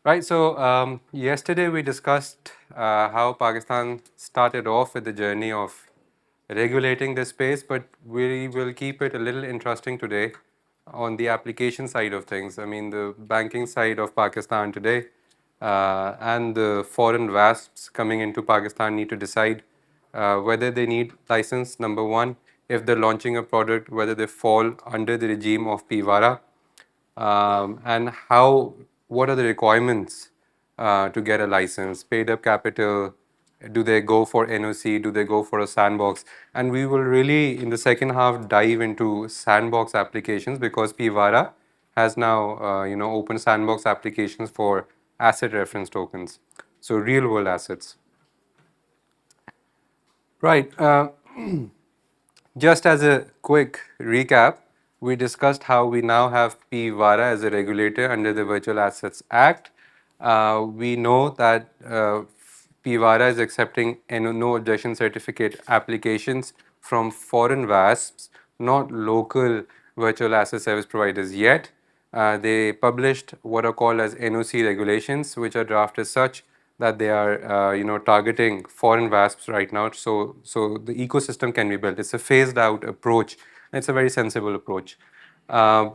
Right. So yesterday we discussed how Pakistan started off with the journey of regulating this space, but we will keep it a little interesting today on the application side of things. I mean, the banking side of Pakistan today and the foreign WASPs coming into Pakistan need to decide whether they need license, number one, if they're launching a product, whether they fall under the regime of PIVARA, and what are the requirements to get a license, paid up capital, do they go for NOC, do they go for a sandbox? And we will really, in the second half, dive into sandbox applications because Pivara has now, open sandbox applications for asset reference tokens, so real world assets. Right. Just as a quick recap, we discussed how we now have PVARA as a regulator under the Virtual Assets Act. We know that PVARA is accepting no objection certificate applications from foreign WASPs, not local virtual asset service providers yet. They published what are called as NOC regulations, which are drafted such that they are targeting foreign WASPs right now. So the ecosystem can be built. It's a phased out approach. It's a very sensible approach.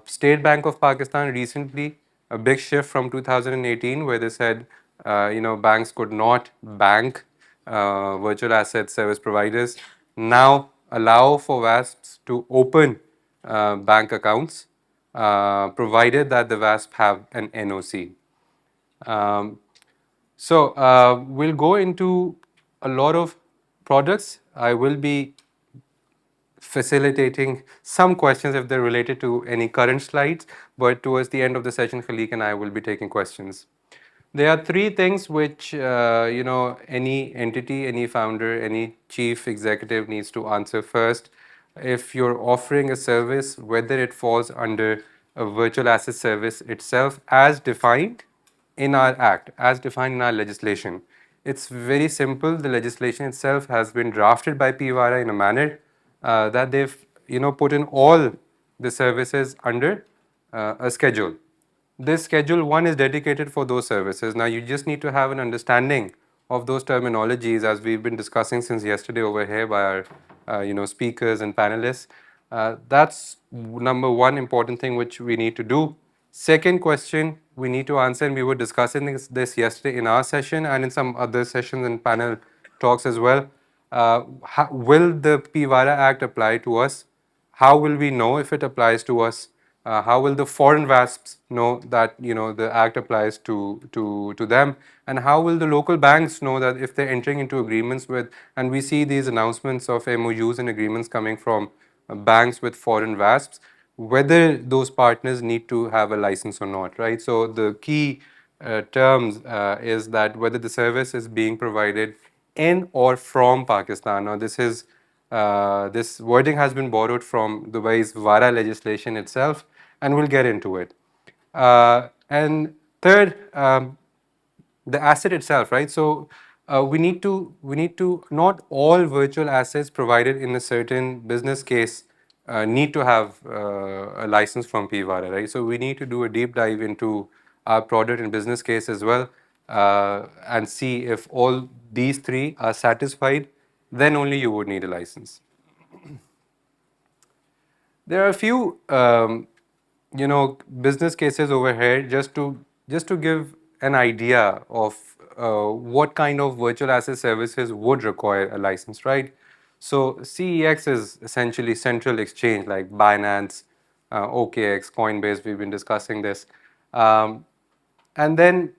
State Bank of Pakistan recently a big shift from 2018 where they said banks could not bank virtual asset service providers now allow for WASPs to open bank accounts provided that the WASP have an NOC. Um, we'll go into a lot of products. I will be facilitating some questions if they're related to any current slides, but towards the end of the session, Khalique and I will be taking questions. There are three things which any entity, any founder, any chief executive needs to answer first. If you're offering a service, whether it falls under a virtual asset service itself as defined in our act, as defined in our legislation. It's very simple. The legislation itself has been drafted by PVARA in a manner that they've put in all the services under a schedule. This schedule 1 is dedicated for those services. Now you just need to have an understanding of those terminologies as we've been discussing since yesterday over here by our speakers and panelists. That's number one important thing which we need to do. Second question we need to answer, and we were discussing this yesterday in our session and in some other sessions and panel talks as well. Will the PVARA Act apply to us? How will we know if it applies to us? How will the foreign WASPs know that the act applies to them? And how will the local banks know that if they're entering into agreements with, and we see these announcements of MOUs and agreements coming from banks with foreign WASPs, whether those partners need to have a license or not, right? So the key terms is that whether the service is being provided in or from Pakistan. Now this wording has been borrowed from Dubai's VARA legislation itself, and we'll get into it. And third, the asset itself, right? So we need to not all virtual assets provided in a certain business case need to have a license from PVARA, right? So we need to do a deep dive into our product and business case as well and see if all these three are satisfied, then only you would need a license. There are a few business cases over here just to give an idea of what kind of virtual asset services would require a license, right? So CEX is essentially central exchange like Binance, OKX, Coinbase. We've been discussing this, and then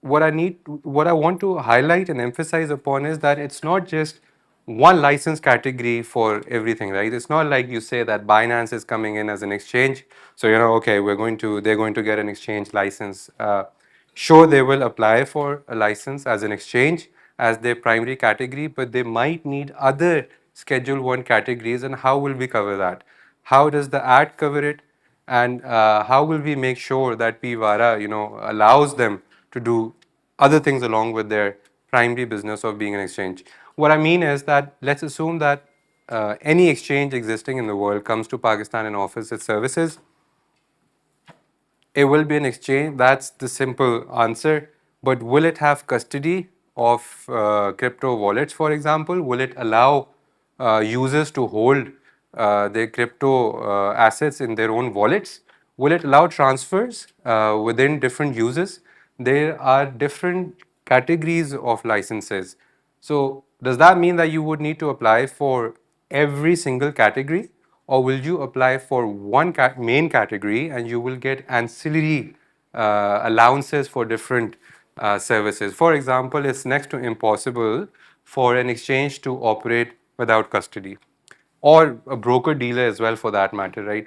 what I want to highlight and emphasize upon is that it's not just one license category for everything, right? It's not like you say that Binance is coming in as an exchange, so okay, they're going to get an exchange license. Sure, they will apply for a license as an exchange as their primary category, but they might need other Schedule 1 categories, and how will we cover that? How does the Act cover it? And how will we make sure that PVARA, allows them to do other things along with their primary business of being an exchange? What I mean is that let's assume that any exchange existing in the world comes to Pakistan and offers its services. It will be an exchange. That's the simple answer. But will it have custody of crypto wallets, for example? Will it allow users to hold their crypto assets in their own wallets? Will it allow transfers within different users? There are different categories of licenses. So, does that mean that you would need to apply for every single category? Or will you apply for one main category and you will get ancillary allowances for different services? For example, it's next to impossible for an exchange to operate without custody, or a broker dealer as well for that matter, right?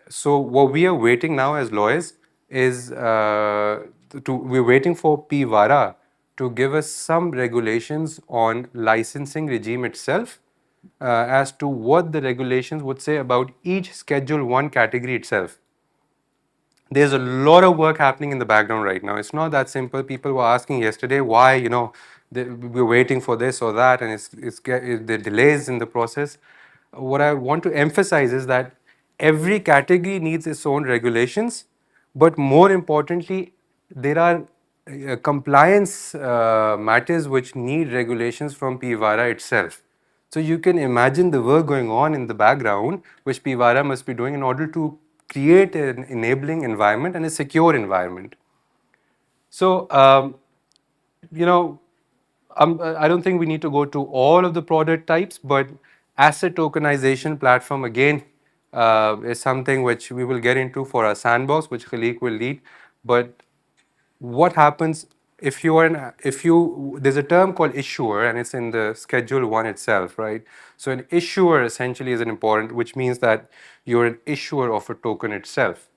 So what we are waiting now as lawyers is we're waiting for PVARA to give us some regulations on licensing regime itself, as to what the regulations would say about each Schedule 1 category itself. There's a lot of work happening in the background right now. It's not that simple. People were asking yesterday why, we're waiting for this or that, and the delays in the process. What I want to emphasize is that every category needs its own regulations, but more importantly, there are compliance matters which need regulations from PVARA itself. So you can imagine the work going on in the background, which PVARA must be doing in order to create an enabling environment and a secure environment. So, you know, I don't think we need to go to all of the product types, but asset tokenization platform again is something which we will get into for our sandbox, which Khalique will lead. But what happens if you are there's a term called issuer and it's in the Schedule 1 itself, right? So an issuer essentially is an important, which means that you're an issuer of a token itself.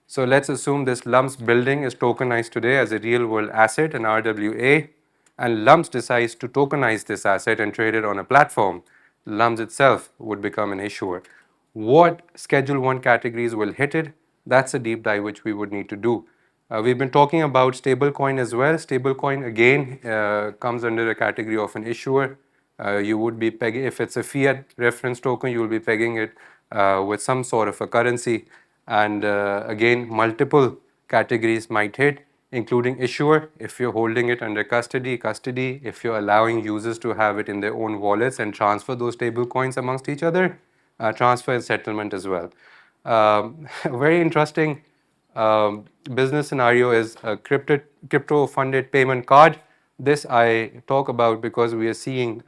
So let's assume this Lumps building is tokenized today as a real world asset, an RWA, and Lumps decides to tokenize this asset and trade it on a platform. Lumps itself would become an issuer. What Schedule 1 categories will hit it? That's a deep dive which we would need to do. We've been talking about stablecoin as well. Stablecoin again comes under a category of an issuer. You would be pegging, if it's a fiat reference token, you will be pegging it with some sort of a currency. And again, multiple categories might hit, including issuer, if you're holding it under custody, if you're allowing users to have it in their own wallets and transfer those stable coins amongst each other, transfer and settlement as well. Very interesting business scenario is a crypto funded payment card. This I talk about because we are seeing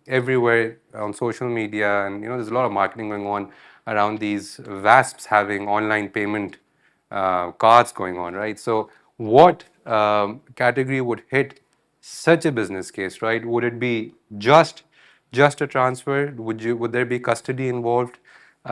everywhere on social media, and there's a lot of marketing going on around these VASPs having online payment cards going on, right? So what category would hit such a business case, right? Would it be just a transfer? Would there be custody involved? It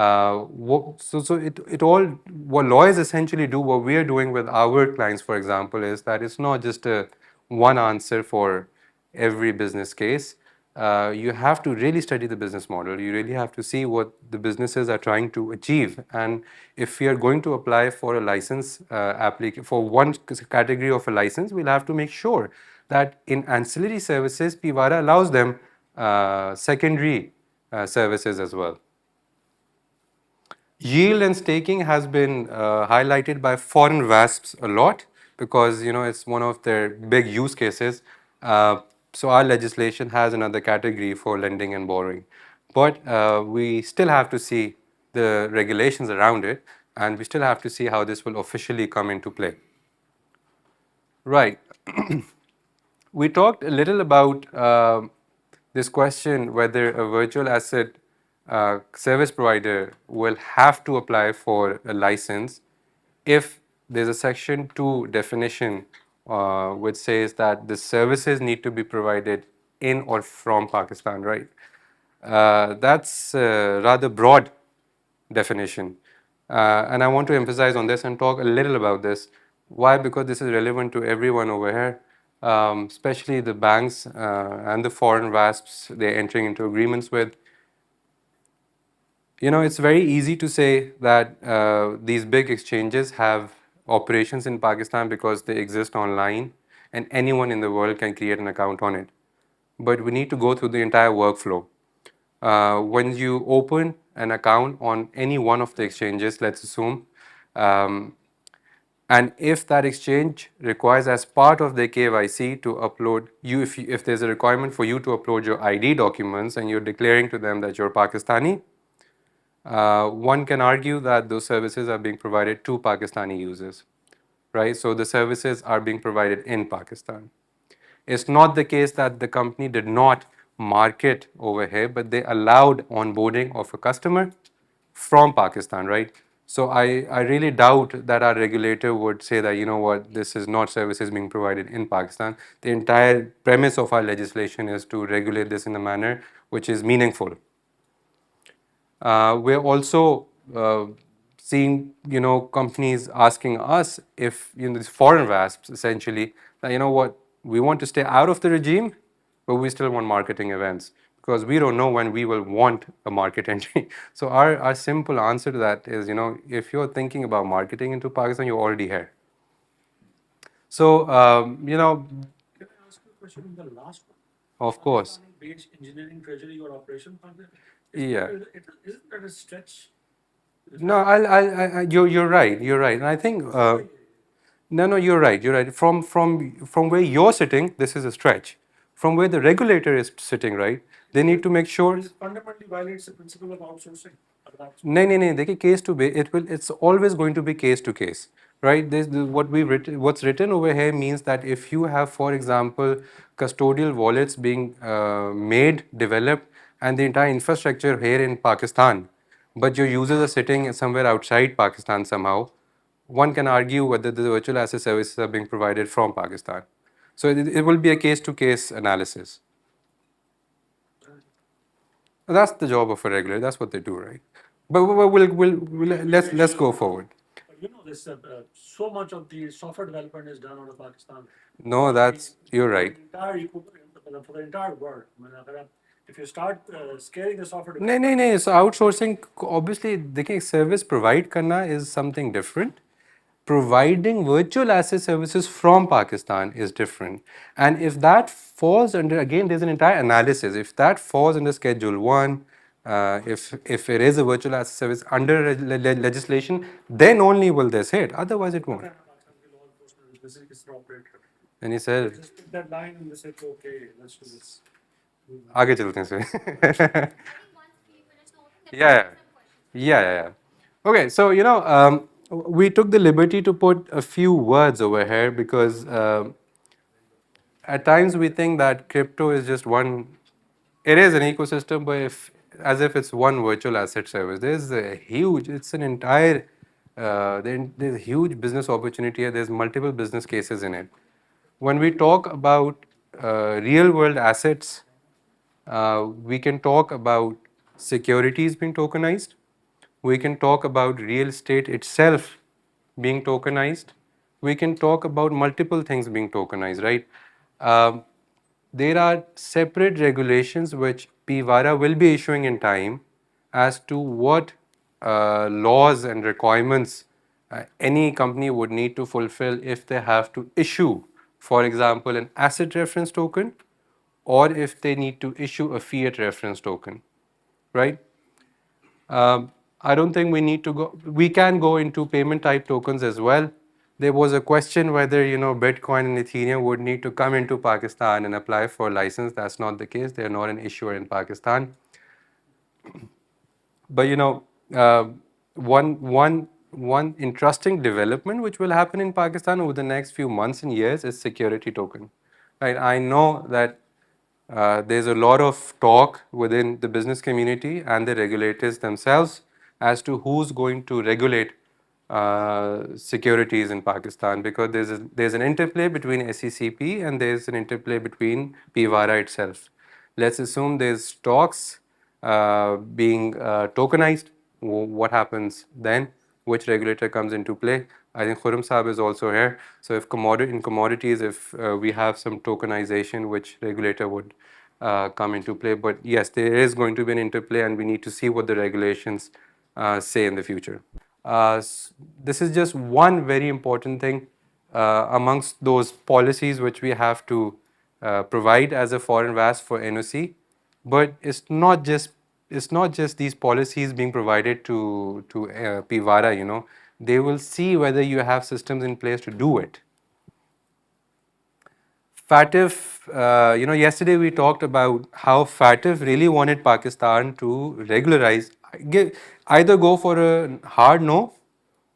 all, what lawyers essentially do, what we are doing with our clients, for example, is that it's not just a one answer for every business case. You have to really study the business model. You really have to see what the businesses are trying to achieve. And if we are going to apply for a license for one category of a license, we'll have to make sure that in ancillary services, PVARA allows them secondary services as well. Yield and staking has been highlighted by foreign VASPs a lot because it's one of their big use cases. So our legislation has another category for lending and borrowing, but we still have to see the regulations around it, and we still have to see how this will officially come into play. Right. We talked a little about this question whether a virtual asset service provider will have to apply for a license if there's a Section 2 definition which says that the services need to be provided in or from Pakistan, right? That's a rather broad definition. And I want to emphasize on this and talk a little about this. Why? Because this is relevant to everyone over here, especially the banks and the foreign VASPs they're entering into agreements with. It's very easy to say that these big exchanges have operations in Pakistan because they exist online and anyone in the world can create an account on it. But we need to go through the entire workflow. When you open an account on any one of the exchanges, let's assume, And if that exchange requires as part of the KYC to upload you, if there's a requirement for you to upload your ID documents and you're declaring to them that you're Pakistani, one can argue that those services are being provided to Pakistani users, right? So the services are being provided in Pakistan. It's not the case that the company did not market over here, but they allowed onboarding of a customer from Pakistan, right? So I really doubt that our regulator would say that, you know what, this is not services being provided in Pakistan. The entire premise of our legislation is to regulate this in a manner which is meaningful. We're also seeing, companies asking us if, these foreign VASPs essentially, that, you know what, we want to stay out of the regime, but we still want marketing events because we don't know when we will want a market entry. So our simple answer to that is, if you're thinking about marketing into Pakistan, you're already here. So, Can I ask you a question on the last one? of course. Base engineering, treasury, or operation function? Yeah. Isn't that a stretch? No, you're right. You're right. And I think, no, you're right. You're right. From where you're sitting, this is a stretch. From where the regulator is sitting, right? They need to make sure. It fundamentally violates the principle of outsourcing. No. देखिए case to be it's always going to be case to case, right? What's written over here means that if you have, for example, custodial wallets being made, developed, and the entire infrastructure here in Pakistan, but your users are sitting somewhere outside Pakistan somehow, one can argue whether the virtual asset services are being provided from Pakistan. So it will be a case to case analysis. That's the job of a regulator. That's what they do, right? But let's go forward. This so much of the software development is done out of Pakistan. No, you're right. For the entire world. If you start scaling the software No. So outsourcing, obviously, देखिए service provide करना is something different. Providing virtual asset services from Pakistan is different. And if that falls under, again, there's an entire analysis. If that falls under Schedule 1, if it is a virtual asset service under legislation, then only will this hit. Otherwise, it won't. And he said, just pick that line and they said, okay, let's do this. आगे चलते हैं sir. Yeah. Okay, so we took the liberty to put a few words over here because at times we think that crypto is just one. It is an ecosystem, but as if it's one virtual asset service. There's a huge. It's an entire. There's a huge business opportunity here. There's multiple business cases in it. When we talk about real world assets, we can talk about securities being tokenized. We can talk about real estate itself being tokenized. We can talk about multiple things being tokenized, right? Um, there are separate regulations which PVARA will be issuing in time as to what laws and requirements any company would need to fulfill if they have to issue, for example, an asset reference token or if they need to issue a fiat reference token, right? I don't think we need to go. We can go into payment type tokens as well. There was a question whether Bitcoin and Ethereum would need to come into Pakistan and apply for a license. That's not the case. They're not an issuer in Pakistan. But one interesting development which will happen in Pakistan over the next few months and years is security token. Right? I know that there's a lot of talk within the business community and the regulators themselves as to who's going to regulate securities in Pakistan because there's an interplay between SECP and there's an interplay between PVARA itself. Let's assume there's stocks being tokenized. What happens then? Which regulator comes into play? I think Khurram Saab is also here. So if in commodities, if we have some tokenization, which regulator would come into play? But yes, there is going to be an interplay, and we need to see what the regulations say in the future. This is just one very important thing amongst those policies which we have to provide as a foreign VAS for NOC. But it's not just these policies being provided to PVARA. They will see whether you have systems in place to do it. FATF, yesterday we talked about how FATF really wanted Pakistan to regularize, either go for a hard no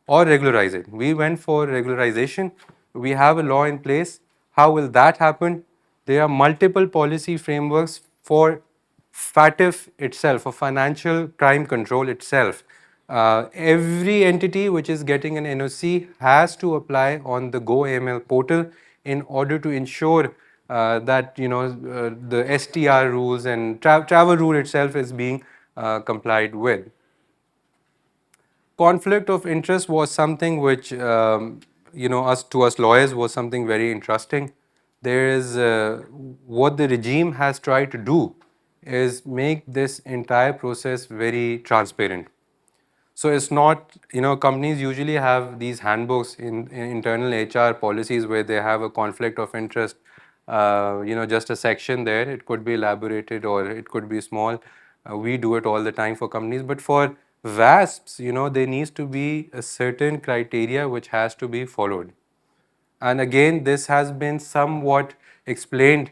or regularize it. We went for regularization. We have a law in place. How will that happen? There are multiple policy frameworks for FATF itself, for financial crime control itself. Every entity which is getting an NOC has to apply on the GoAML portal in order to ensure that the STR rules and travel rule itself is being complied with. Conflict of interest was something which us lawyers was something very interesting. There is what the regime has tried to do is make this entire process very transparent. So it's not, companies usually have these handbooks in internal HR policies where they have a conflict of interest, just a section there. It could be elaborated or it could be small. We do it all the time for companies. But for VASPs, there needs to be a certain criteria which has to be followed. And again, this has been somewhat explained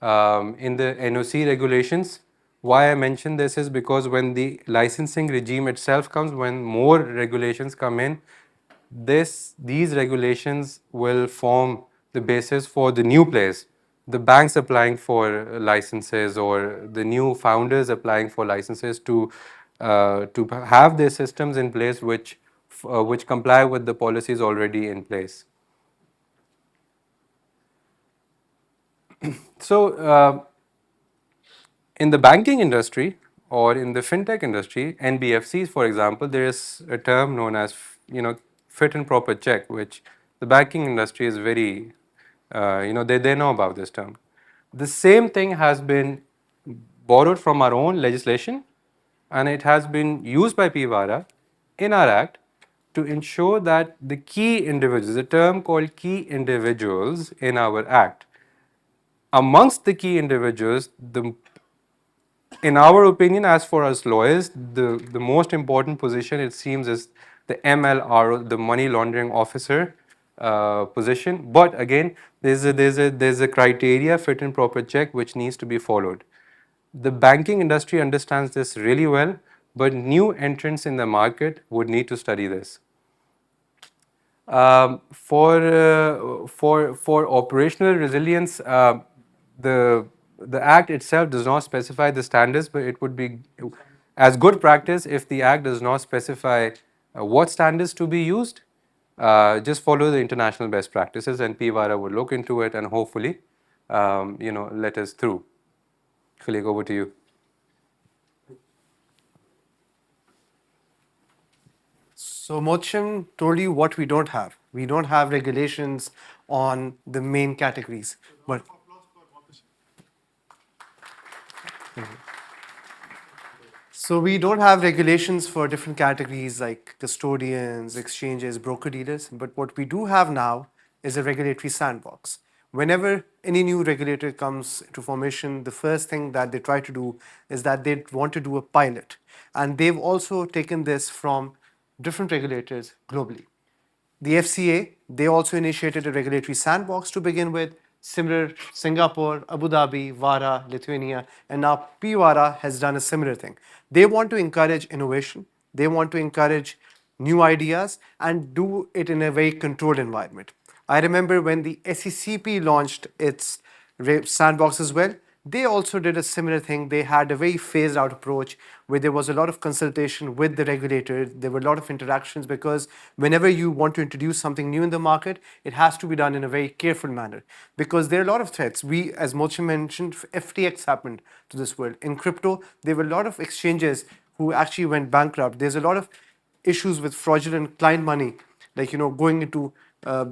in the NOC regulations. Why I mention this is because when the licensing regime itself comes, when more regulations come in, these regulations will form the basis for the new players, the banks applying for licenses or the new founders applying for licenses to have their systems in place which comply with the policies already in place. So, in the banking industry or in the fintech industry, NBFCs, for example, there is a term known as fit and proper check, which the banking industry is very they know about this term. The same thing has been borrowed from our own legislation, and it has been used by PIVARA in our act to ensure that the key individuals, a term called key individuals in our act, amongst the key individuals, in our opinion, as for us lawyers, the most important position it seems is the MLRO, the money laundering officer position. But again, there's a criteria, fit and proper check, which needs to be followed. The banking industry understands this really well, but new entrants in the market would need to study this. For operational resilience, the the act itself does not specify the standards, but it would be as good practice if the act does not specify what standards to be used. Just follow the international best practices, and PIVARA would look into it and hopefully, let us through. Khalique, over to you. So Mohtashim told you what we don't have. We don't have regulations on the main categories. But so we don't have regulations for different categories like custodians, exchanges, broker dealers. But what we do have now is a regulatory sandbox. Whenever any new regulator comes to formation, the first thing that they try to do is that they want to do a pilot. And they've also taken this from different regulators globally. The FCA, they also initiated a regulatory sandbox to begin with. Similar, Singapore, Abu Dhabi, VARA, Lithuania, and now PIVARA has done a similar thing. They want to encourage innovation. They want to encourage new ideas and do it in a very controlled environment. I remember when the SECP launched its sandbox as well, they also did a similar thing. They had a very phased out approach where there was a lot of consultation with the regulator. There were a lot of interactions because whenever you want to introduce something new in the market, it has to be done in a very careful manner because there are a lot of threats. We, as Mohtashim mentioned, FTX happened to this world. In crypto, there were a lot of exchanges who actually went bankrupt. There's a lot of issues with fraudulent client money, like, going into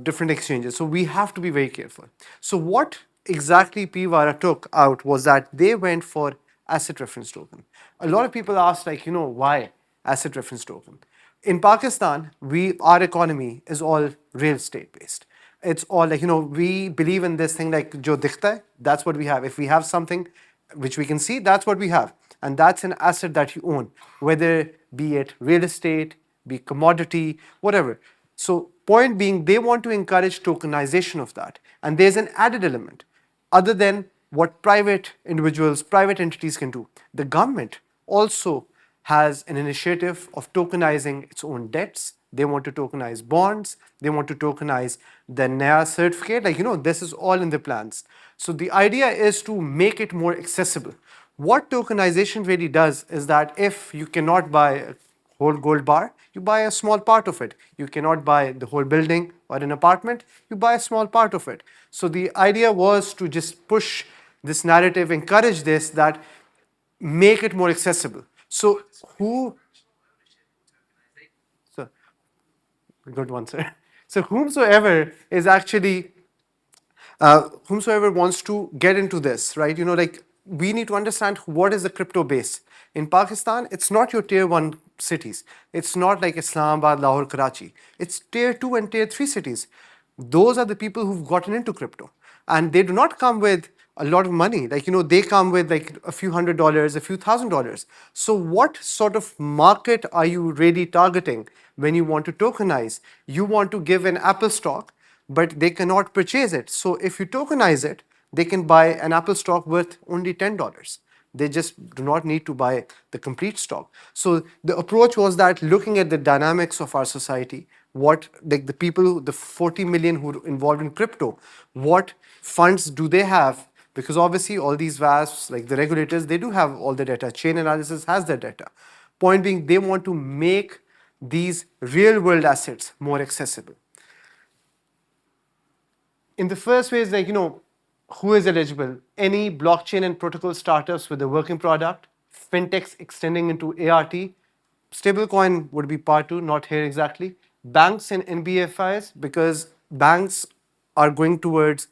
different exchanges. So we have to be very careful. So what exactly PIVARA took out was that they went for asset reference token. A lot of people ask, like, why asset reference token? In Pakistan, our economy is all real estate based. It's all like, we believe in this thing like jo dikhta hai, that's what we have. If we have something which we can see, that's what we have. And that's an asset that you own, whether be it real estate, be commodity, whatever. So point being, they want to encourage tokenization of that. And there's an added element other than what private individuals, private entities can do. The government also has an initiative of tokenizing its own debts. They want to tokenize bonds. They want to tokenize the NAIA certificate. This is all in the plans. So the idea is to make it more accessible. What tokenization really does is that if you cannot buy a whole gold bar, you buy a small part of it. You cannot buy the whole building or an apartment, you buy a small part of it. So the idea was to just push this narrative, encourage this, that make it more accessible. So so good one, sir. So whomsoever wants to get into this, right? We need to understand what is the crypto base. In Pakistan, it's not your tier 1 cities. It's not like Islamabad, Lahore, Karachi. It's tier 2 and tier 3 cities. Those are the people who've gotten into crypto. And they do not come with a lot of money. They come with like a few $100s, a few $1,000s. So what sort of market are you really targeting when you want to tokenize? You want to give an Apple stock, but they cannot purchase it. So if you tokenize it, they can buy an Apple stock worth only $10. They just do not need to buy the complete stock. So the approach was that looking at the dynamics of our society, what the people, the 40 million who are involved in crypto, what funds do they have? Because obviously all these VASPs, like the regulators, they do have all the data. Chain analysis has their data. Point being, they want to make these real world assets more accessible. In the first phase, who is eligible? Any blockchain and protocol startups with a working product, fintechs extending into ART, stablecoin would be part 2, not here exactly. Banks and NBFIs, because banks are going towards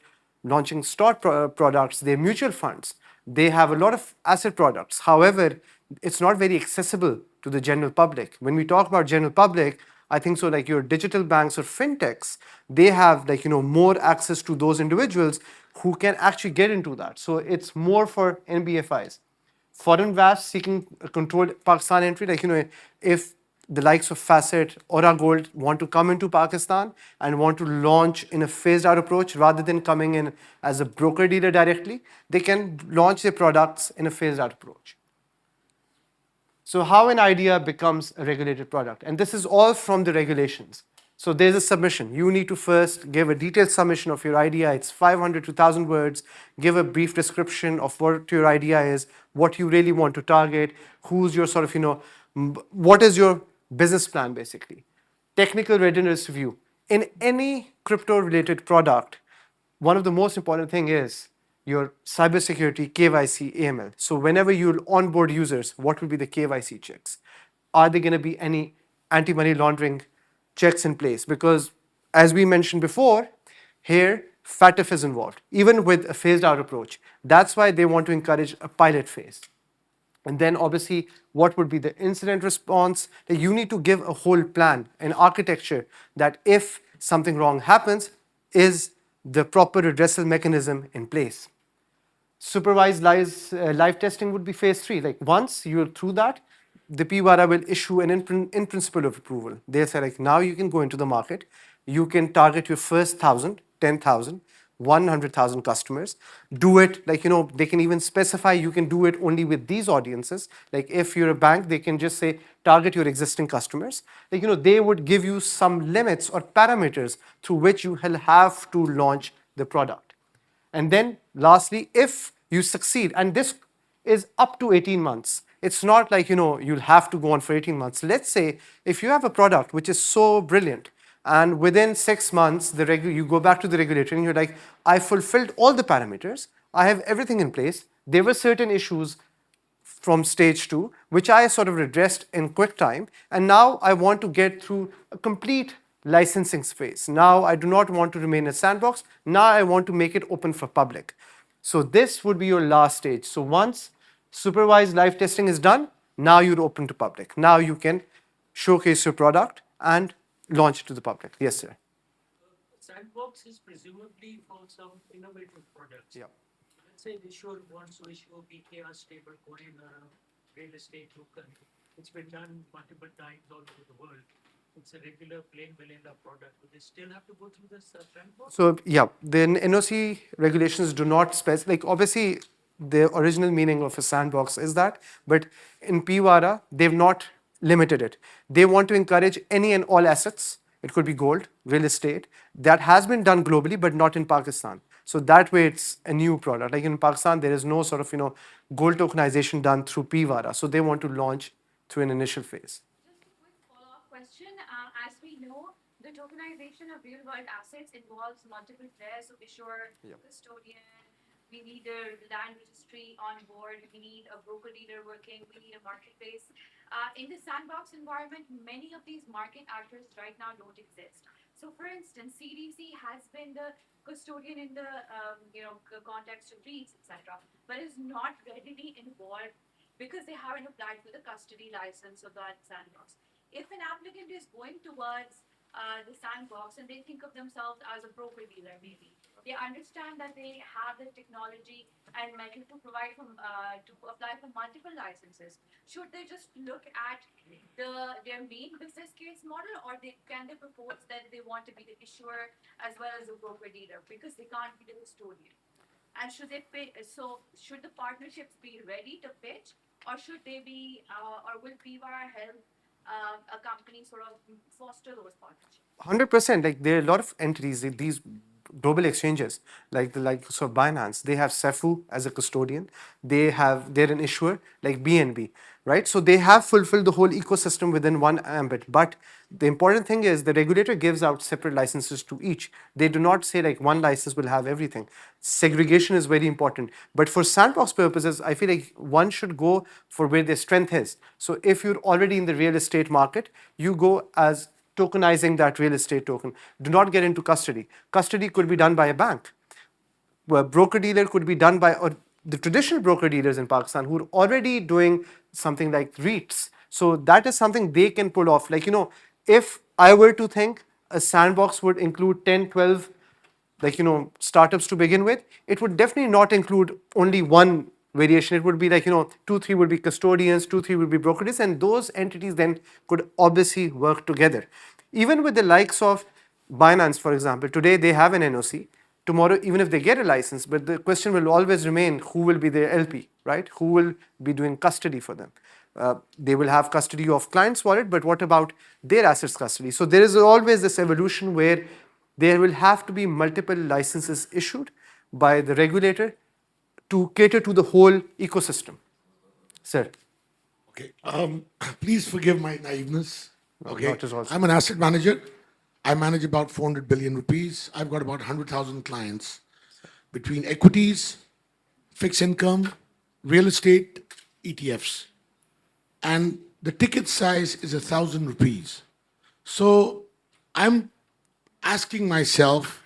launching stock products, they're mutual funds. They have a lot of asset products. However, it's not very accessible to the general public. When we talk about general public, I think so like your digital banks or fintechs, they have more access to those individuals who can actually get into that. So it's more for NBFIs. Foreign VAS seeking a controlled Pakistan entry, if the likes of Facet, Aura Gold want to come into Pakistan and want to launch in a phased out approach rather than coming in as a broker dealer directly, they can launch their products in a phased out approach. So how an idea becomes a regulated product? And this is all from the regulations. So there's a submission. You need to first give a detailed submission of your idea. It's 500 to 1,000 words. Give a brief description of what your idea is, what you really want to target, who's your sort of, what is your business plan basically. Technical readiness review. In any crypto-related product, one of the most important thing is your cybersecurity, KYC, AML. So whenever you onboard users, what will be the KYC checks? Are there going to be any anti-money laundering checks in place? Because as we mentioned before, here FATF is involved, even with a phased out approach. That's why they want to encourage a pilot phase. And then obviously, what would be the incident response? That you need to give a whole plan, an architecture that if something wrong happens, is the proper redressal mechanism in place. Supervised live testing would be phase 3. Like once you're through that, the PWARA will issue an in principle of approval. They say like now you can go into the market, you can target your first 1,000, 10,000, 100,000 customers. Do it like, they can even specify you can do it only with these audiences. Like if you're a bank, they can just say target your existing customers. Like, they would give you some limits or parameters through which you will have to launch the product. And then lastly, if you succeed, and this is up to 18 months, it's not like, you'll have to go on for 18 months. Let's say if you have a product which is so brilliant and within 6 months, you go back to the regulator and you're like, I fulfilled all the parameters. I have everything in place. There were certain issues from stage 2, which I sort of redressed in quick time. And now I want to get through a complete licensing phase. Now I do not want to remain a sandbox. Now I want to make it open for public. So this would be your last stage. So once supervised live testing is done, now you're open to public. Now you can showcase your product and launch it to the public. Yes, sir. Sandbox is presumably for some innovative products. Yeah. Let's say the issuer wants to issue a BKR stablecoin or a real estate token. It's been done multiple times all over the world. it's a regular plain vanilla product, do they still have to go through this sandbox? So yeah, the NOC regulations do not specify. Like obviously, the original meaning of a sandbox is that, but in PWARA they've not limited it. They want to encourage any and all assets. It could be gold, real estate. That has been done globally, but not in Pakistan. So that way, it's a new product. Like in Pakistan, there is no sort of gold tokenization done through PWARA. So they want to launch through an initial phase. Just a quick follow-up question. As we know, the tokenization of real-world assets involves multiple players, so issuer, custodian, we need a land registry on board, we need a broker-dealer working, we need a marketplace. In the sandbox environment, many of these market actors right now don't exist. So, for instance, CDC has been the custodian in the context of REITs, etc., but is not readily involved because they haven't applied for the custody license of that sandbox. If an applicant is going towards the sandbox and they think of themselves as a broker dealer, maybe they understand that they have the technology and metal to provide to apply for multiple licenses. Should they just look at their main business case model, or can they propose that they want to be the issuer as well as a broker dealer because they can't be the custodian? And should they pay? So should the partnerships be ready to pitch, or should they be, or will PWAR help a company sort of foster those partnerships? 100%. Like there are a lot of entities, these global exchanges, like the likes of Binance. They have Cefu as a custodian. They're an issuer like BNB, right? So they have fulfilled the whole ecosystem within one ambit. But the important thing is the regulator gives out separate licenses to each. They do not say like one license will have everything. Segregation is very important. But for sandbox purposes, I feel like one should go for where their strength is. So if you're already in the real estate market, you go as tokenizing that real estate token. Do not get into custody. Custody could be done by a bank. Well, broker dealer could be done by the traditional broker dealers in Pakistan who are already doing something like REITs. So that is something they can pull off. Like, if I were to think a sandbox would include 10, 12 startups to begin with, it would definitely not include only one variation. It would be like 2, 3 would be custodians, 2, 3 would be brokerages, and those entities then could obviously work together. Even with the likes of Binance, for example, today they have an NOC. Tomorrow, even if they get a license, but the question will always remain: who will be their LP, right? Who will be doing custody for them? They will have custody of clients' wallet, but what about their assets custody? So there is always this evolution where there will have to be multiple licenses issued by the regulator to cater to the whole ecosystem. Sir. Okay. Please forgive my naiveness. Okay. Not at all. I'm an asset manager. I manage about 400 billion rupees. I've got about 100,000 clients between equities, fixed income, real estate, ETFs. And the ticket size is 1,000 rupees. So I'm asking myself,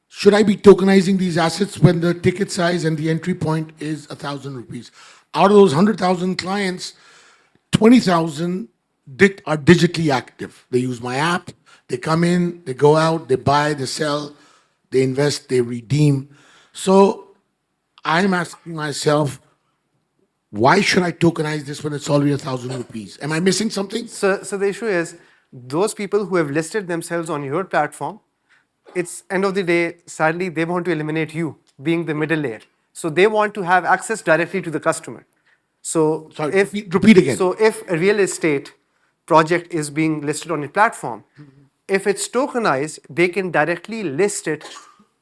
should I be tokenizing these assets when the ticket size and the entry point is 1,000 rupees? Out of those 100,000 clients, 20,000 are digitally active. They use my app, they come in, they go out, they buy, they sell, they invest, they redeem. So I'm asking myself, why should I tokenize this when it's already 1,000 rupees? Am I missing something? So the issue is those people who have listed themselves on your platform, it's end of the day, sadly, they want to eliminate you being the middle layer. So they want to have access directly to the customer. So Sorry, repeat again. So if a real estate project is being listed on your platform, if it's tokenized, they can directly list it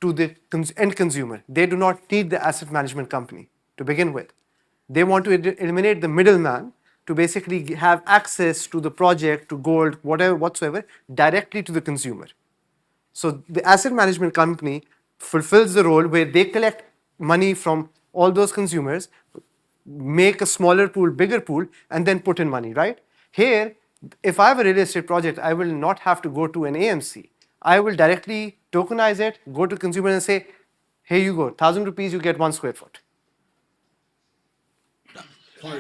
to the end consumer. They do not need the asset management company to begin with. They want to eliminate the middleman to basically have access to the project, to gold, whatever, whatsoever, directly to the consumer. So the asset management company fulfills the role where they collect money from all those consumers, make a smaller pool, bigger pool, and then put in money, right? Here, if I have a real estate project, I will not have to go to an AMC. I will directly tokenize it, go to consumer and say, here you go, 1,000 rupees, you get 1 square foot. I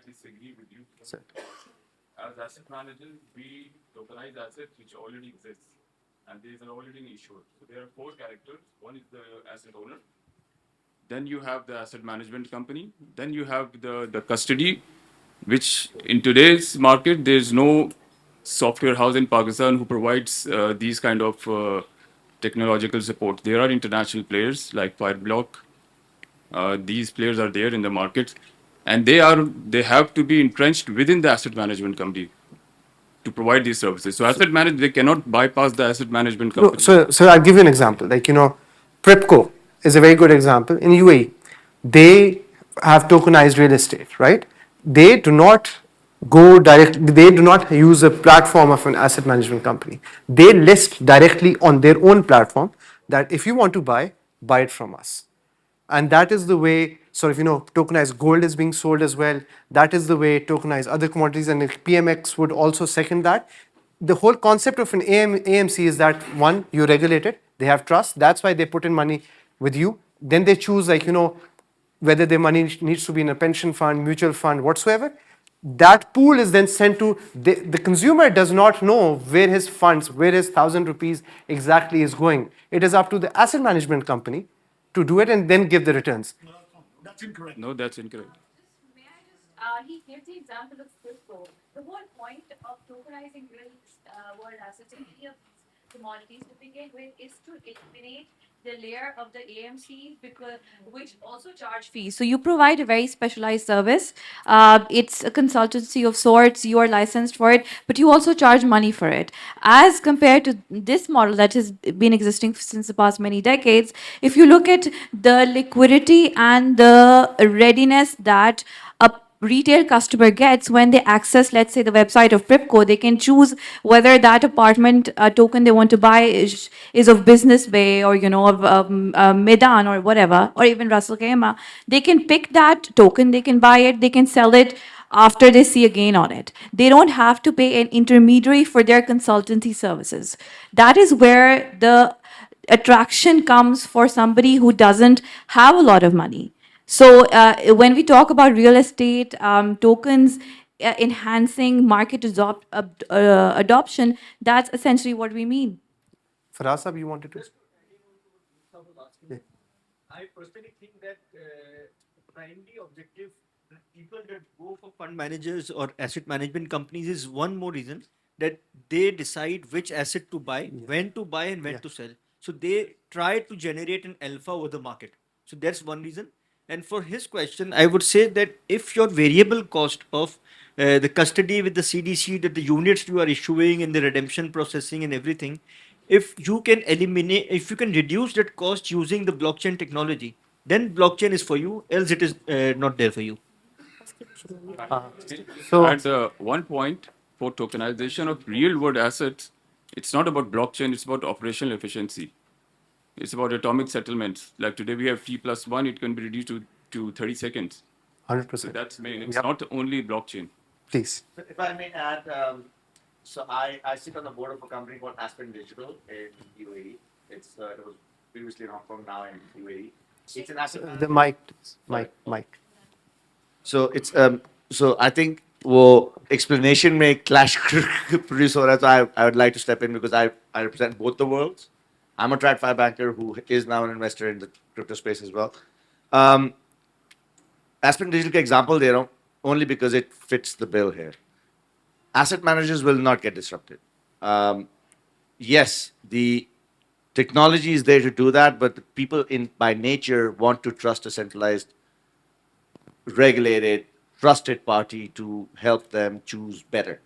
disagree with you. Sir. As asset managers, we tokenize assets which already exist, and these are already issued. So there are 4 characters. One is the asset owner. Then you have the asset management company. Then you have the custody, which in today's market, there's no software house in Pakistan who provides these kind of technological support. There are international players like Fireblock. These players are there in the market, and they have to be entrenched within the asset management company to provide these services. So asset manage they cannot bypass the asset management No, company. so I'll give you an example. Like, Prepco is a very good example. In UAE, they have tokenized real estate, right? They do not they do not use a platform of an asset management company. They list directly on their own platform that if you want to buy it from us. And that is the way sort of tokenized gold is being sold as well. That is the way tokenized other commodities, and if PMX would also second that. The whole concept of an AMC is that, one, you regulate it, they have trust, that's why they put in money with you. Then they choose, like, whether their money needs to be in a pension fund, mutual fund, whatsoever. That pool is then sent to the consumer. Does not know where his funds, where his 1,000 rupees exactly is going. It is up to the asset management company to do it and then give the returns. That's incorrect. No, that's incorrect. May I he gave the example of crypto. The whole point of tokenizing real world assets in any of these commodities to begin with is to eliminate the layer of the AMCs because which also charge fees. So you provide a very specialized service. It's a consultancy of sorts. You are licensed for it, but you also charge money for it. As compared to this model that has been existing since the past many decades, if you look at the liquidity and the readiness that a retail customer gets when they access, let's say, the website of Pripco, they can choose whether that apartment token they want to buy is of Business Bay or, of Medan or whatever, or even Russell Khaimah. They can pick that token, they can buy it, they can sell it after they see a gain on it. They don't have to pay an intermediary for their consultancy services. That is where the attraction comes for somebody who doesn't have a lot of money. So when we talk about real estate tokens enhancing market adoption, that's essentially what we mean. Faraz Saab, you wanted to? I personally think that primary objective that people that go for fund managers or asset management companies is one more reason that they decide which asset to buy, when to buy, and when to sell. So they try to generate an alpha over the market. So that's one reason. And for his question, I would say that if your variable cost of the custody with the CDC, that the units you are issuing and the redemption processing and everything, if you can eliminate, if you can reduce that cost using the blockchain technology, then blockchain is for you, else it is not there for you. So, At one point, for tokenization of real world assets, it's not about blockchain, it's about operational efficiency. It's about atomic settlements. Like today we have T+1, it can be reduced to 30 seconds. So 100%. that's main. It's Yep. not only blockchain. Please. If I may add, so I sit on the board of a company called Aspen Digital in UAE. It was previously in Hong Kong, now in UAE. It's an asset. The mic, please. Mic. So it's so I think वो explanation may clash produce हो रहा है, so I would like to step in because I represent both the worlds. I'm a TradFi banker who is now an investor in the crypto space as well. Aspen Digital का example दे रहा हूँ only because it fits the bill here. Asset managers will not get disrupted. Yes, the technology is there to do that, but the people by nature want to trust a centralized, regulated, trusted party to help them choose better.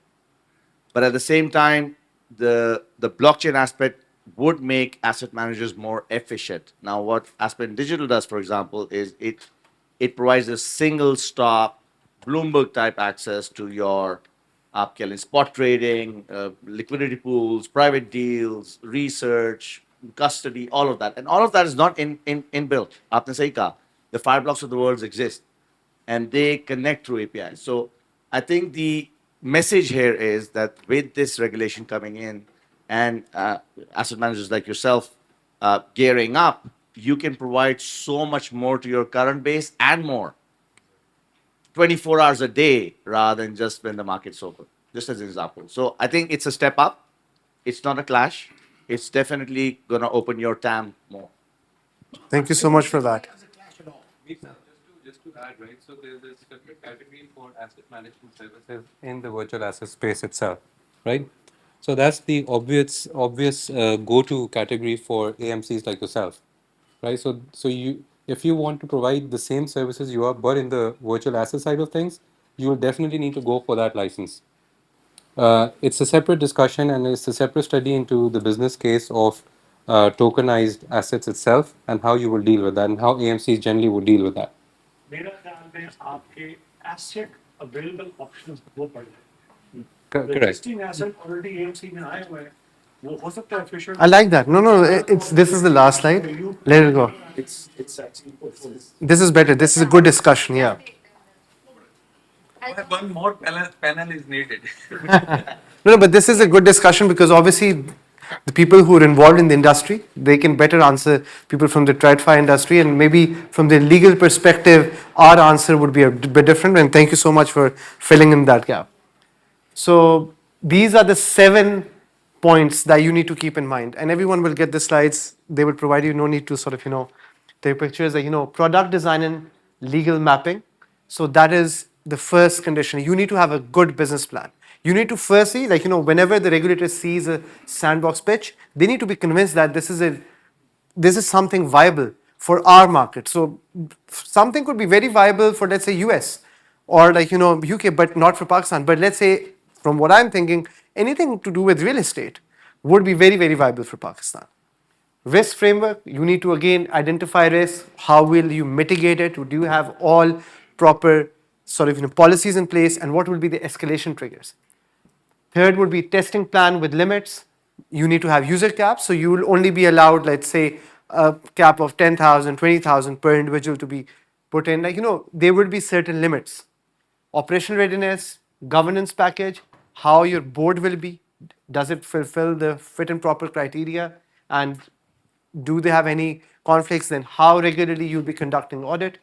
But at the same time, the blockchain aspect would make asset managers more efficient. Now, what Aspen Digital does, for example, is it provides a single stop Bloomberg type access to your spot trading, liquidity pools, private deals, research, custody, all of that. And all of that is not inbuilt. Aapne sahi kaha. The Fireblocks of the world exist and they connect through APIs. So I think the message here is that with this regulation coming in and asset managers like yourself gearing up, you can provide so much more to your current base and more. 24 hours a day rather than just when the market's open, just as an example. So I think it's a step up. It's not a clash. It's definitely going to open your TAM more. Thank you so much for that. Just to add, right? So there's a separate category for asset management services in the virtual asset space itself. right? So that's the obvious go-to category for AMCs like yourself, right? So you, if you want to provide the same services you are, but in the virtual asset side of things, you will definitely need to go for that license. It's a separate discussion and it's a separate study into the business case of tokenized assets itself and how you will deal with that and how AMCs generally would deal with that. मेरा ख्याल में आपके asset available options वो पड़ जाए. The Correct. existing asset already AMC में आए हुए हैं, वो हो सकता है efficient. I like that. No, it's this is the last slide. Let it go. It's actually portfolio. This is better. This is a good discussion. Yeah. One more panel is needed. No, but this is a good discussion because obviously the people who are involved in the industry, they can better answer people from the TradFi industry, and maybe from the legal perspective, our answer would be a bit different. And thank you so much for filling in that gap. So these are the 7 points that you need to keep in mind, and everyone will get the slides. They will provide you. No need to sort of take pictures. Product design and legal mapping. So that is the first condition. You need to have a good business plan. You need to firstly, whenever the regulator sees a sandbox pitch, they need to be convinced that this is something viable for our market. So something could be very viable for, let's say, US or UK, but not for Pakistan. But let's say, from what I'm thinking, anything to do with real estate would be very, very viable for Pakistan. Risk framework, you need to again identify risk. How will you mitigate it? Do you have all proper sort of policies in place, and what will be the escalation triggers? Third would be testing plan with limits. You need to have user caps, so you will only be allowed, let's say, a cap of 10,000, 20,000 per individual to be put in. There would be certain limits. Operational readiness, governance package, how your board will be. Does it fulfill the fit and proper criteria? And do they have any conflicts? Then how regularly you'll be conducting audit?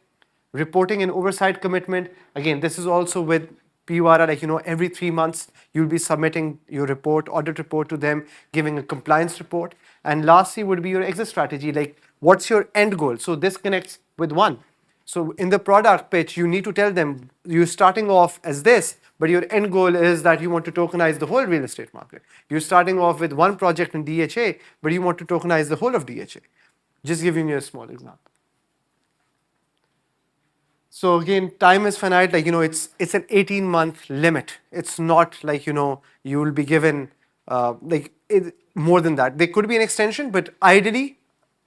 Reporting and oversight commitment. Again, this is also with PURA, every 3 months you'll be submitting your report, audit report to them, giving a compliance report. And lastly would be your exit strategy, like what's your end goal? So this connects with one. So in the product pitch, you need to tell them you're starting off as this, but your end goal is that you want to tokenize the whole real estate market. You're starting off with one project in DHA, but you want to tokenize the whole of DHA. Just giving you a small example. So again, time is finite. It's an 18-month limit. It's not like you will be given more than that. There could be an extension, but ideally,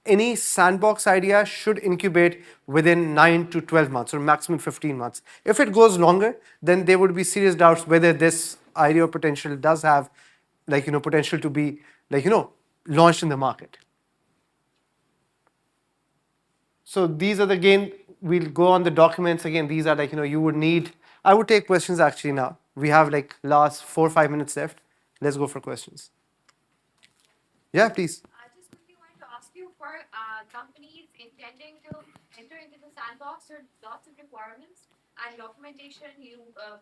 any sandbox idea should incubate within 9 to 12 months or maximum 15 months. If it goes longer, then there would be serious doubts whether this idea or potential does have potential to be launched in the market. So these are again, we'll go on the documents again. These are you would need. I would take questions actually now. We have last 4 or 5 minutes left. Let's go for questions. Yeah, please. I just quickly wanted to ask you, for companies intending to enter into the sandbox, there are lots of requirements and documentation. You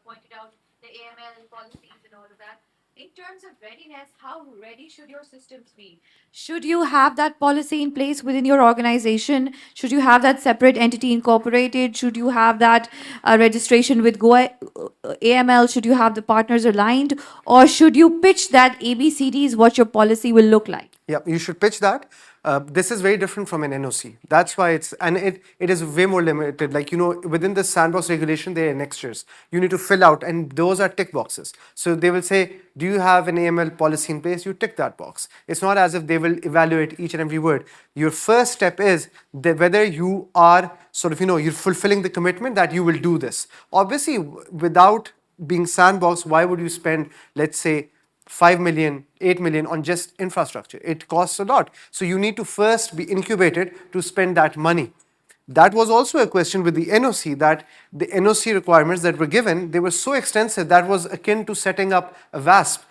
pointed out the AML policies and all of that. In terms of readiness, how ready should your systems be? Should you have that policy in place within your organization? Should you have that separate entity incorporated? Should you have that registration with AML? Should you have the partners aligned? Or should you pitch that ABCDs what your policy will look like? Yeah, you should pitch that. This is very different from an NOC. That's why it is way more limited. Within the sandbox regulation, there are annexures. You need to fill out, and those are tick boxes. So they will say, do you have an AML policy in place? You tick that box. It's not as if they will evaluate each and every word. Your first step is whether you are you're fulfilling the commitment that you will do this. Obviously, without being sandbox, why would you spend, let's say, 5 million, 8 million on just infrastructure? It costs a lot. So you need to first be incubated to spend that money. That was also a question with the NOC, that the NOC requirements that were given, they were so extensive that was akin to setting up a VASP.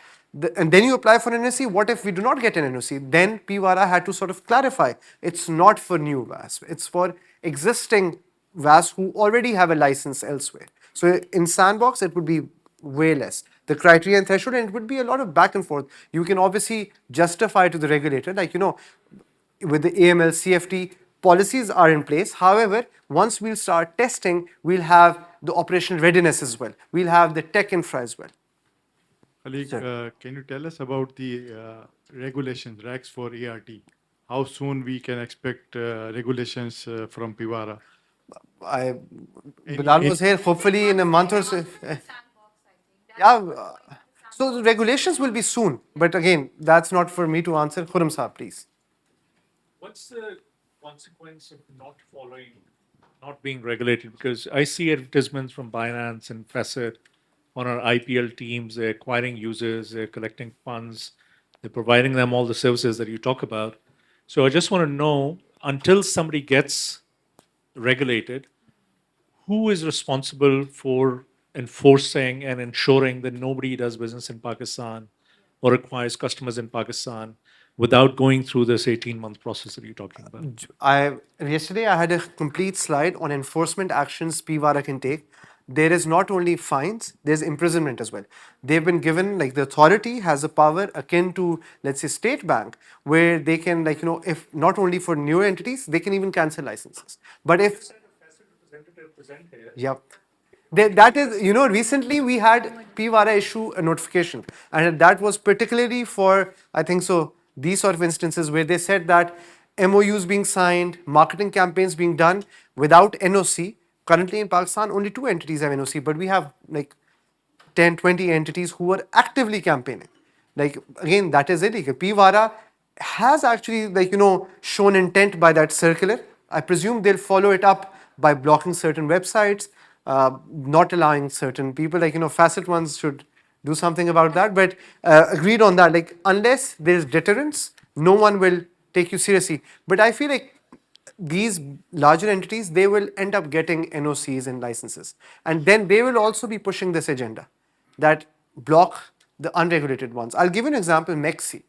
And then you apply for an NOC. What if we do not get an NOC? Then PWARA had to sort of clarify, it's not for new VASP. It's for existing VASP who already have a license elsewhere. So in Sandbox, it would be way less. The criteria and threshold, and it would be a lot of back and forth. You can obviously justify to the regulator, with the AML, CFT, policies are in place. However, once we'll start testing, we'll have the operational readiness as well. We'll have the tech infra as well. Khalique, can you tell us about the regulations, regs for ART? How soon we can expect regulations from Pivara? Bilal was here, hopefully in a month or so. Yeah, so the regulations will be soon. But again, that's not for me to answer. Khurram Saab, please. What's the consequence of not being regulated? Because I see advertisements from Binance and Facet on our IPL teams. They're acquiring users, they're collecting funds, they're providing them all the services that you talk about. So I just want to know, until somebody gets regulated, who is responsible for enforcing and ensuring that nobody does business in Pakistan or acquires customers in Pakistan without going through this 18-month process that you're talking about? Yesterday I had a complete slide on enforcement actions PVARA can take. There is not only fines, there's imprisonment as well. They've been given, like the authority has a power akin to, let's say, State Bank, where they can, like, if not only for new entities, they can even cancel licenses. But if Yep. That is, recently we had PVARA issue a notification, and that was particularly for, I think so, these sort of instances where they said that MOUs being signed, marketing campaigns being done without NOC. Currently in Pakistan, only 2 entities have NOC, but we have like 10, 20 entities who are actively campaigning. Like, again, that is illegal. PVARA has actually, shown intent by that circular. I presume they'll follow it up by blocking certain websites, not allowing certain people, Facet ones should do something about that. But agreed on that. Like, unless there's deterrence, no one will take you seriously. But I feel like these larger entities, they will end up getting NOCs and licenses. And then they will also be pushing this agenda that block the unregulated ones. I'll give you an example, Mexi.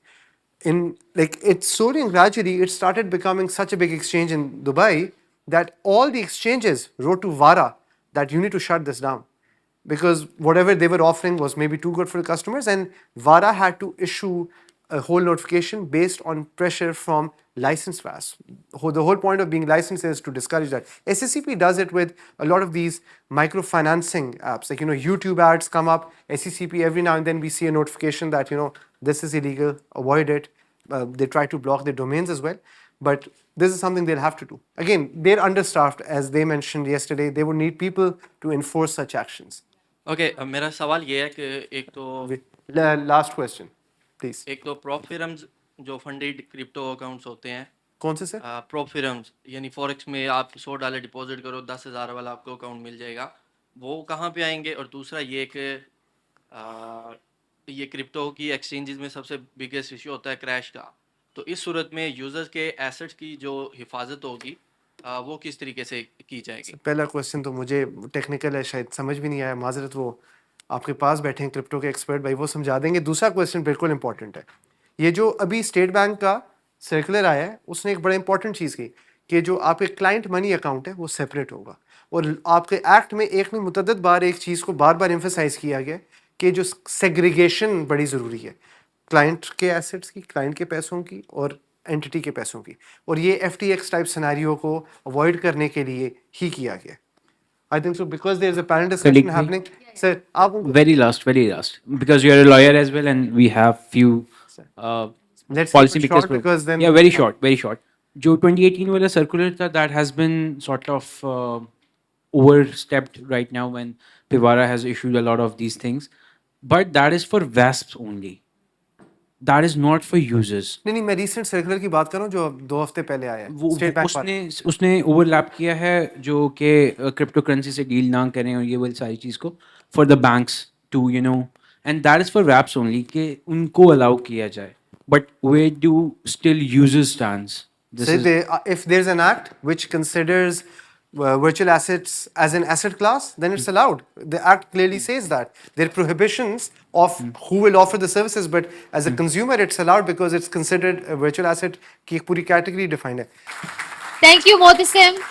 It's slowly and gradually, it started becoming such a big exchange in Dubai that all the exchanges wrote to VARA that you need to shut this down, because whatever they were offering was maybe too good for the customers, and VARA had to issue a whole notification based on pressure from licensed VAS. The whole point of being licensed is to discourage that. SECP does it with a lot of these microfinancing apps. Like, YouTube ads come up, SECP every now and then we see a notification that, this is illegal, avoid it. They try to block their domains as well. But this is something they'll have to do. Again, they're understaffed, as they mentioned yesterday. They would need people to enforce such actions. Okay, मेरा सवाल ये है कि एक तो Last question, please. एक तो prop firms जो funded crypto accounts होते हैं, कौन से सर? prop firms यानी forex में आप $100 डिपॉजिट करो 10,000 वाला आपको अकाउंट मिल जाएगा, वो कहाँ पे आएंगे? और दूसरा ये कि ये क्रिप्टो की एक्सचेंजेस में सबसे बिगेस्ट इशू होता है क्रैश का, तो इस सूरत में यूजर्स के एसेट्स की जो हिफाजत होगी वो किस तरीके से की जाएगी? पहला क्वेश्चन तो मुझे टेक्निकल है, शायद समझ भी नहीं आया, माजरत। वो आपके पास बैठे हैं क्रिप्टो के एक्सपर्ट भाई, वो समझा देंगे। दूसरा क्वेश्चन बिल्कुल इंपॉर्टेंट है, ये जो अभी स्टेट बैंक का सर्कुलर आया है, उसने एक बड़ा इंपॉर्टेंट चीज़ की कि जो आपके क्लाइंट मनी अकाउंट है वो सेपरेट होगा। और आपके एक्ट में एक नहीं मुतअद्दिद बार एक चीज़ को बार बार एम्फेसाइज किया गया कि जो सेग्रीगेशन बड़ी ज़रूरी है क्लाइंट के एसेट्स की, क्लाइंट के पैसों की और एंटिटी के पैसों की, और ये FTX टाइप सिनेरियो को अवॉइड करने के लिए ही किया गया। I think so because there is a panel discussion happening. Sir, very last, because you are a lawyer as well, and we have few let's policy keep it short because then very short. जो 2018 वाला circular था, that has been sort of overstepped right now when Pivara has issued a lot of these things, but that is for VASPs only. That is not for users. नहीं, मैं recent circular की बात कर रहा हूँ जो 2 हफ्ते पहले आया है। उसने ओवरलैप किया है जो कि क्रिप्टो करेंसी से डील ना करें और ये वाली सारी चीज़ को for the banks to and that is for VAPs only कि उनको अलाउ किया जाए, but we do still users stands. If there's an act which considers virtual assets as an asset class, then it's allowed. The act clearly says that. There are prohibitions of who will offer the services, but as a consumer, it's allowed because it's considered a virtual asset की एक पूरी category defined है. Thank you, Mohtashim.